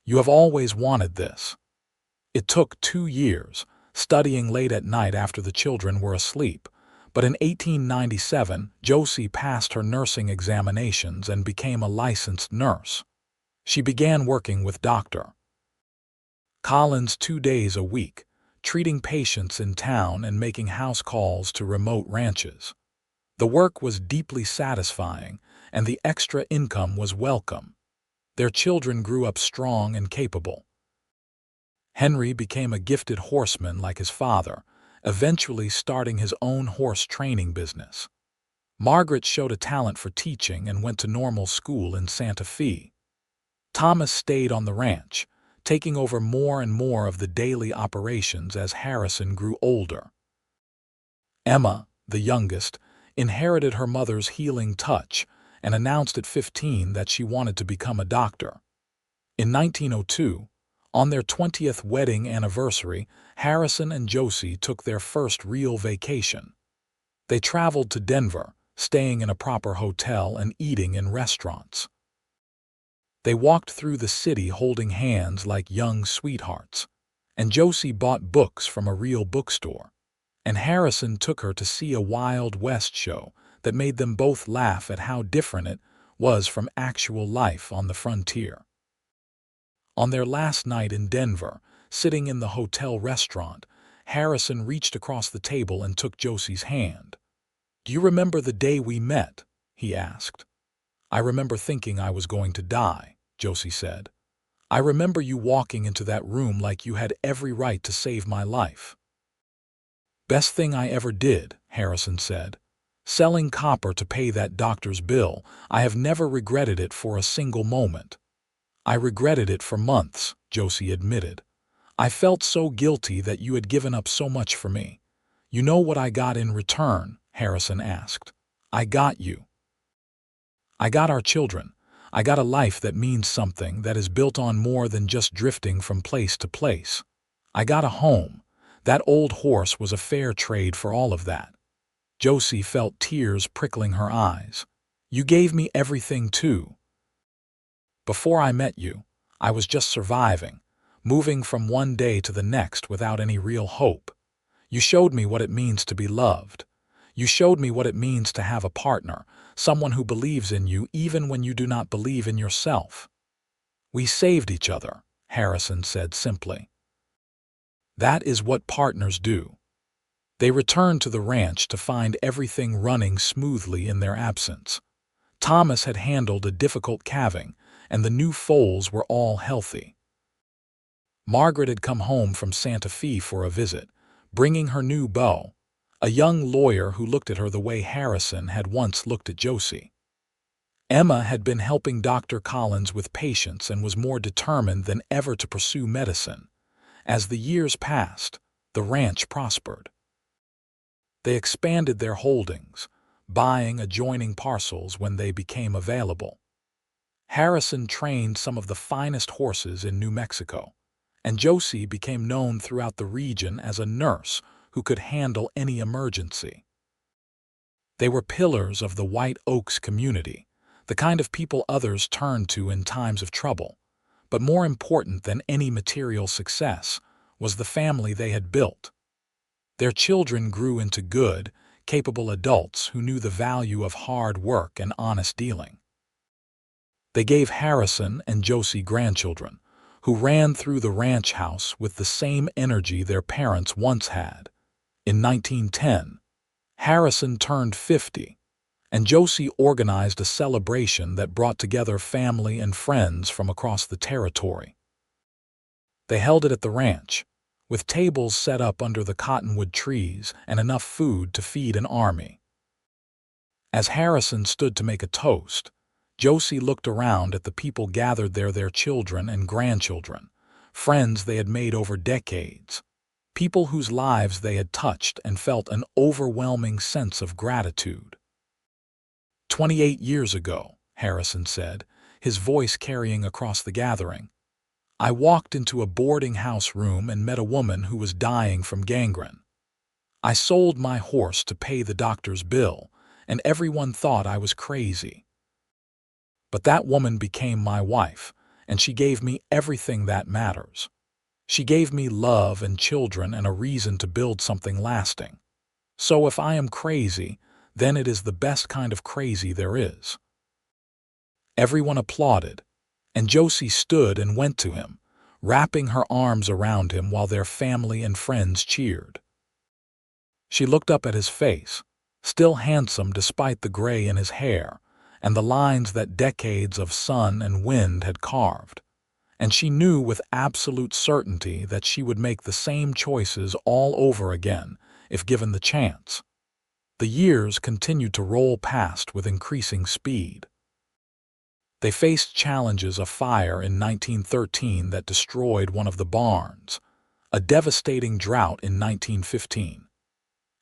You have always wanted this." It took 2 years, studying late at night after the children were asleep, but in 1897, Josie passed her nursing examinations and became a licensed nurse. She began working with Dr. Collins 2 days a week, treating patients in town and making house calls to remote ranches. The work was deeply satisfying, and the extra income was welcome. Their children grew up strong and capable. Henry became a gifted horseman like his father, eventually starting his own horse training business. Margaret showed a talent for teaching and went to normal school in Santa Fe. Thomas stayed on the ranch, taking over more and more of the daily operations as Harrison grew older. Emma, the youngest, inherited her mother's healing touch and announced at 15 that she wanted to become a doctor. In 1902, on their 20th wedding anniversary, Harrison and Josie took their first real vacation. They traveled to Denver, staying in a proper hotel and eating in restaurants. They walked through the city holding hands like young sweethearts, and Josie bought books from a real bookstore, and Harrison took her to see a Wild West show that made them both laugh at how different it was from actual life on the frontier. On their last night in Denver, sitting in the hotel restaurant, Harrison reached across the table and took Josie's hand. "Do you remember the day we met?" he asked. "I remember thinking I was going to die," Josie said. "I remember you walking into that room like you had every right to save my life." "Best thing I ever did," Harrison said. "Selling copper to pay that doctor's bill, I have never regretted it for a single moment." "I regretted it for months," Josie admitted. "I felt so guilty that you had given up so much for me." "You know what I got in return?" Harrison asked. "I got you. I got our children. I got a life that means something, that is built on more than just drifting from place to place. I got a home. That old horse was a fair trade for all of that." Josie felt tears prickling her eyes. "You gave me everything too. Before I met you, I was just surviving, moving from one day to the next without any real hope. You showed me what it means to be loved. You showed me what it means to have a partner, someone who believes in you even when you do not believe in yourself." "We saved each other," Harrison said simply. That is what partners do. They returned to the ranch to find everything running smoothly in their absence. Thomas had handled a difficult calving, and the new foals were all healthy. Margaret had come home from Santa Fe for a visit, bringing her new beau, a young lawyer who looked at her the way Harrison had once looked at Josie. Emma had been helping Dr. Collins with patients and was more determined than ever to pursue medicine. As the years passed, the ranch prospered. They expanded their holdings, buying adjoining parcels when they became available. Harrison trained some of the finest horses in New Mexico, and Josie became known throughout the region as a nurse who could handle any emergency. They were pillars of the White Oaks community, the kind of people others turned to in times of trouble. But more important than any material success was the family they had built. Their children grew into good, capable adults who knew the value of hard work and honest dealing. They gave Harrison and Josie grandchildren, who ran through the ranch house with the same energy their parents once had. In 1910, Harrison turned 50, and Josie organized a celebration that brought together family and friends from across the territory. They held it at the ranch, with tables set up under the cottonwood trees and enough food to feed an army. As Harrison stood to make a toast, Josie looked around at the people gathered there, their children and grandchildren, friends they had made over decades, people whose lives they had touched, and felt an overwhelming sense of gratitude. 28 years ago, Harrison said, his voice carrying across the gathering, I walked into a boarding house room and met a woman who was dying from gangrene. I sold my horse to pay the doctor's bill, and everyone thought I was crazy. But that woman became my wife, and she gave me everything that matters. She gave me love and children and a reason to build something lasting. So if I am crazy, then it is the best kind of crazy there is. Everyone applauded, and Josie stood and went to him, wrapping her arms around him while their family and friends cheered. She looked up at his face, still handsome despite the gray in his hair and the lines that decades of sun and wind had carved, and she knew with absolute certainty that she would make the same choices all over again if given the chance. The years continued to roll past with increasing speed. They faced challenges: a fire in 1913 that destroyed one of the barns, a devastating drought in 1915,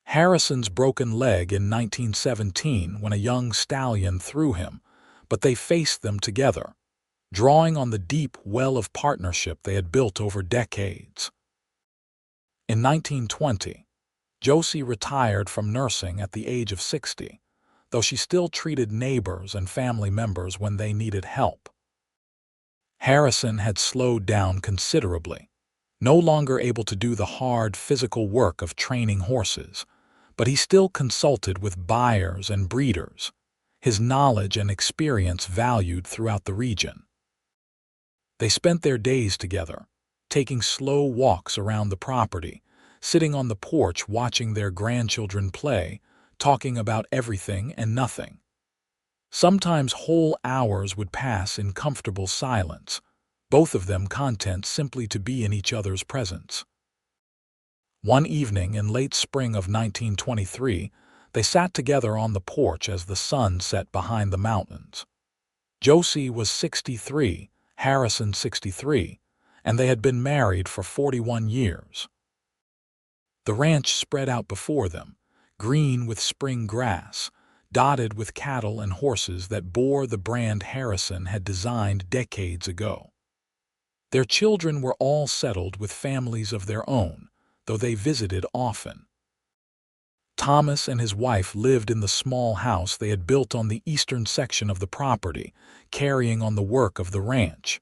Harrison's broken leg in 1917 when a young stallion threw him, but they faced them together, drawing on the deep well of partnership they had built over decades. In 1920, Josie retired from nursing at the age of 60, though she still treated neighbors and family members when they needed help. Harrison had slowed down considerably, no longer able to do the hard physical work of training horses, but he still consulted with buyers and breeders, his knowledge and experience valued throughout the region. They spent their days together, taking slow walks around the property, sitting on the porch watching their grandchildren play, talking about everything and nothing. Sometimes whole hours would pass in comfortable silence, both of them content simply to be in each other's presence. One evening in late spring of 1923, they sat together on the porch as the sun set behind the mountains. Josie was 63, Harrison 63, and they had been married for 41 years. The ranch spread out before them, green with spring grass, dotted with cattle and horses that bore the brand Harrison had designed decades ago. Their children were all settled with families of their own, though they visited often. Thomas and his wife lived in the small house they had built on the eastern section of the property, carrying on the work of the ranch.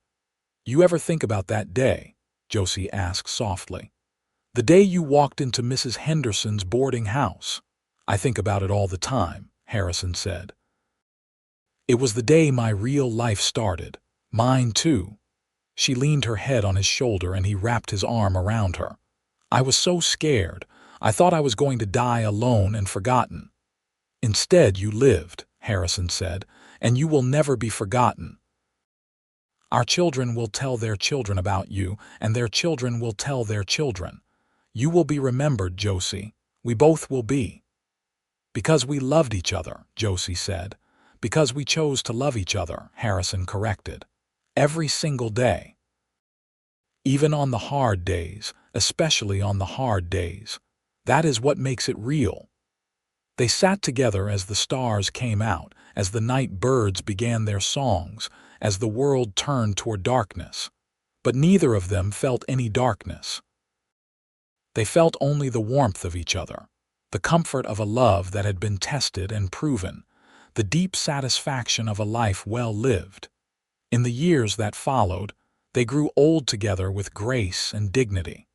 "You ever think about that day?" Josie asked softly. "The day you walked into Mrs. Henderson's boarding house. "I think about it all the time," Harrison said. "It was the day my real life started. Mine too." She leaned her head on his shoulder and he wrapped his arm around her. "I was so scared. I thought I was going to die alone and forgotten." "Instead, you lived," Harrison said, "and you will never be forgotten. Our children will tell their children about you, and their children will tell their children. You will be remembered, Josie. We both will be." "Because we loved each other," Josie said. "Because we chose to love each other," Harrison corrected. "Every single day. Even on the hard days, especially on the hard days. That is what makes it real." They sat together as the stars came out, as the night birds began their songs, as the world turned toward darkness. But neither of them felt any darkness. They felt only the warmth of each other, the comfort of a love that had been tested and proven, the deep satisfaction of a life well lived. In the years that followed, they grew old together with grace and dignity.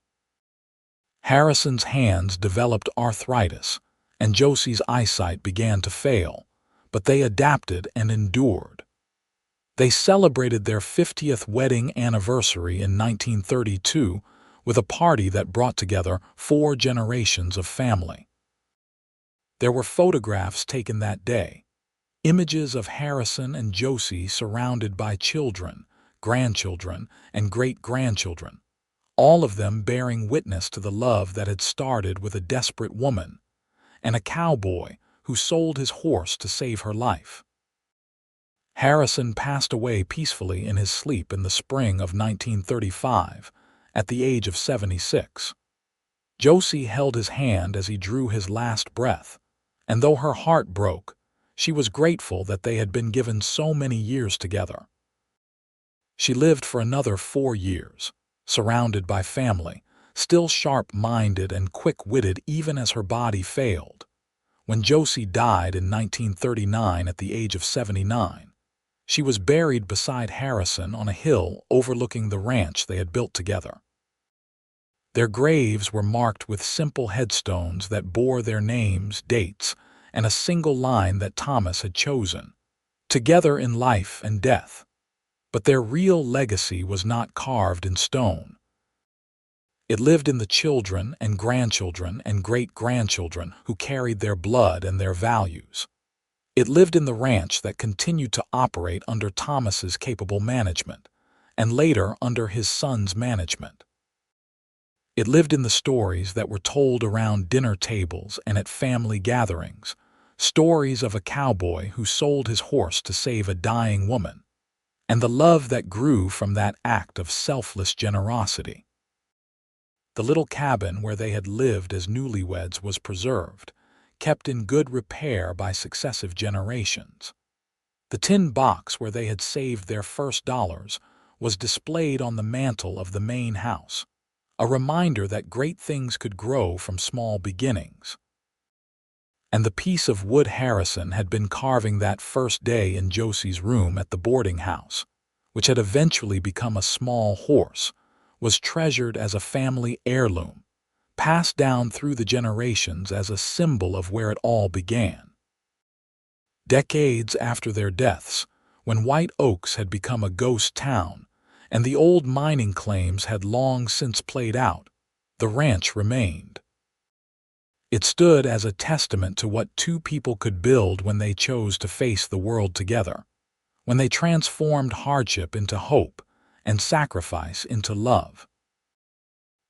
Harrison's hands developed arthritis, and Josie's eyesight began to fail, but they adapted and endured. They celebrated their 50th wedding anniversary in 1932 with a party that brought together 4 generations of family. There were photographs taken that day, images of Harrison and Josie surrounded by children, grandchildren, and great-grandchildren, all of them bearing witness to the love that had started with a desperate woman and a cowboy who sold his horse to save her life. Harrison passed away peacefully in his sleep in the spring of 1935, at the age of 76. Josie held his hand as he drew his last breath, and though her heart broke, she was grateful that they had been given so many years together. She lived for another 4 years, surrounded by family, still sharp-minded and quick-witted even as her body failed. When Josie died in 1939 at the age of 79, she was buried beside Harrison on a hill overlooking the ranch they had built together. Their graves were marked with simple headstones that bore their names, dates, and a single line that Thomas had chosen, "Together in life and death." But their real legacy was not carved in stone. It lived in the children and grandchildren and great-grandchildren who carried their blood and their values. It lived in the ranch that continued to operate under Thomas's capable management, and later under his son's management. It lived in the stories that were told around dinner tables and at family gatherings, stories of a cowboy who sold his horse to save a dying woman, and the love that grew from that act of selfless generosity. The little cabin where they had lived as newlyweds was preserved, kept in good repair by successive generations. The tin box where they had saved their first dollars was displayed on the mantel of the main house, a reminder that great things could grow from small beginnings. And the piece of wood Harrison had been carving that first day in Josie's room at the boarding house, which had eventually become a small horse, was treasured as a family heirloom, passed down through the generations as a symbol of where it all began. Decades after their deaths, when White Oaks had become a ghost town, and the old mining claims had long since played out, the ranch remained. It stood as a testament to what 2 people could build when they chose to face the world together, when they transformed hardship into hope and sacrifice into love.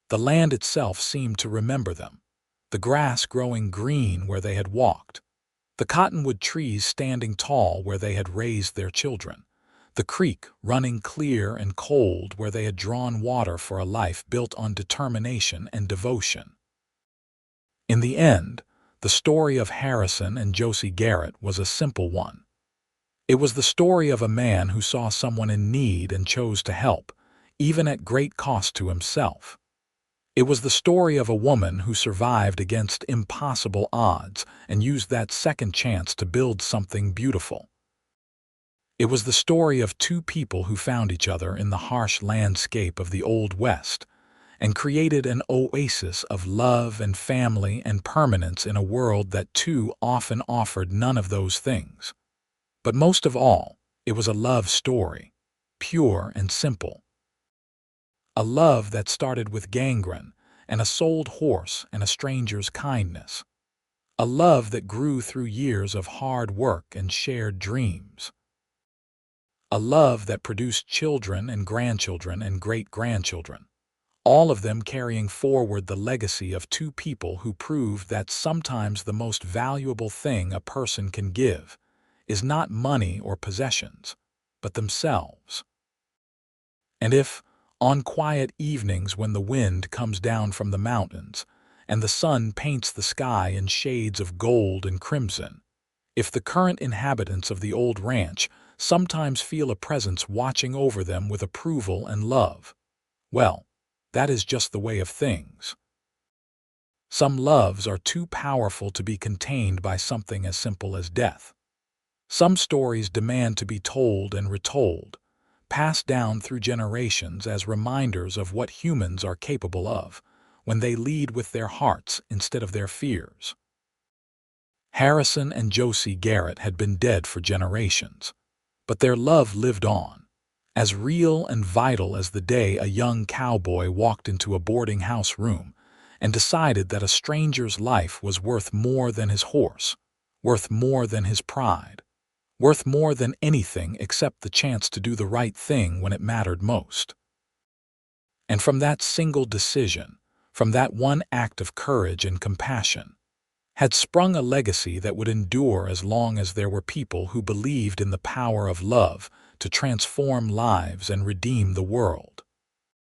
The land itself seemed to remember them, the grass growing green where they had walked, the cottonwood trees standing tall where they had raised their children, the creek running clear and cold where they had drawn water for a life built on determination and devotion. In the end, the story of Harrison and Josie Garrett was a simple one. It was the story of a man who saw someone in need and chose to help, even at great cost to himself. It was the story of a woman who survived against impossible odds and used that second chance to build something beautiful. It was the story of 2 people who found each other in the harsh landscape of the Old West and created an oasis of love and family and permanence in a world that too often offered none of those things. But most of all, it was a love story, pure and simple. A love that started with gangrene and a sold horse and a stranger's kindness. A love that grew through years of hard work and shared dreams. A love that produced children and grandchildren and great-grandchildren, all of them carrying forward the legacy of two people who proved that sometimes the most valuable thing a person can give is not money or possessions, but themselves. And if, on quiet evenings when the wind comes down from the mountains and the sun paints the sky in shades of gold and crimson, if the current inhabitants of the old ranch sometimes feel a presence watching over them with approval and love, well, that is just the way of things. Some loves are too powerful to be contained by something as simple as death. Some stories demand to be told and retold, passed down through generations as reminders of what humans are capable of when they lead with their hearts instead of their fears. Harrison and Josie Garrett had been dead for generations, but their love lived on, as real and vital as the day a young cowboy walked into a boarding house room and decided that a stranger's life was worth more than his horse, worth more than his pride, worth more than anything except the chance to do the right thing when it mattered most. And from that single decision, from that one act of courage and compassion, had sprung a legacy that would endure as long as there were people who believed in the power of love to transform lives and redeem the world.